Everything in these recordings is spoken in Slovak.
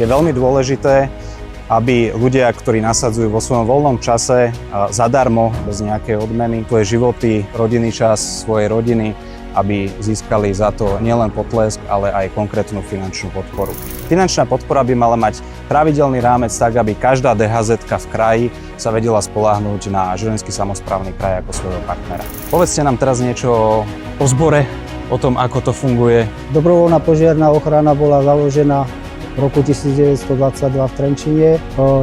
Je veľmi dôležité, aby ľudia, ktorí nasadzujú vo svojom voľnom čase zadarmo, bez nejakej odmeny, svoje životy, rodinný čas svojej rodiny, aby získali za to nielen potlesk, ale aj konkrétnu finančnú podporu. Finančná podpora by mala mať pravidelný rámec tak, aby každá DHZ-ka v kraji sa vedela spoľahnúť na Žilinský samosprávny kraj ako svojho partnera. Povedzte nám teraz niečo o zbore, o tom, ako to funguje. Dobrovoľná požiarna ochrana bola založená v roku 1922 v Trenčine.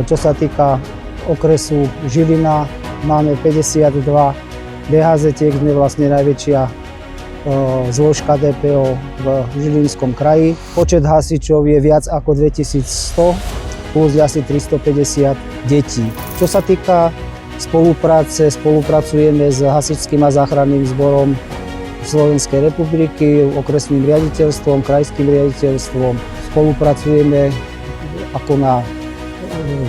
Čo sa týka okresu Žilina, máme 52 DHZ-tiek, sme vlastne najväčšia zložka DPO v Žilinskom kraji. Počet hasičov je viac ako 2100, plus asi 350 detí. Čo sa týka spolupráce, spolupracujeme s Hasičským a záchranným zborom Slovenskej republiky, okresným riaditeľstvom, krajským riaditeľstvom. Spolupracujeme ako na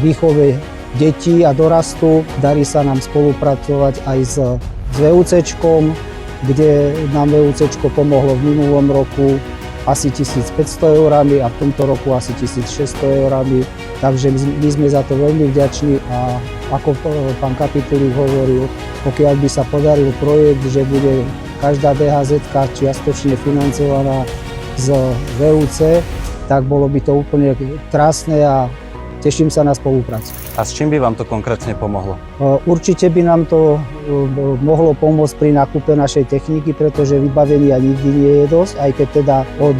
výchove detí a dorastu. Darí sa nám spolupracovať aj s VUC-čkom, kde nám VUC-čko pomohlo v minulom roku asi 1500 eurami a v tomto roku asi 1600 eurami. Takže my sme za to veľmi vďační a ako pán Kapitulík hovoril, pokiaľ by sa podaril projekt, že bude každá DHZ-ka čiastočne financovaná z VUC, tak bolo by to úplne krásne a teším sa na spoluprácu. A s čím by vám to konkrétne pomohlo? Určite by nám to mohlo pomôcť pri nákupe našej techniky, pretože vybavenia nikdy nie je dosť, aj keď teda od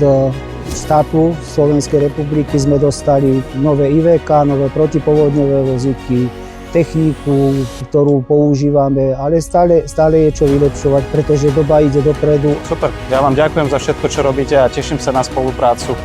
štátu Slovenskej republiky sme dostali nové IVK, nové protipovodňové vozíky, techniku, ktorú používame, ale stále je čo vylepšovať, pretože doba ide dopredu. Super, ja vám ďakujem za všetko, čo robíte a teším sa na spoluprácu.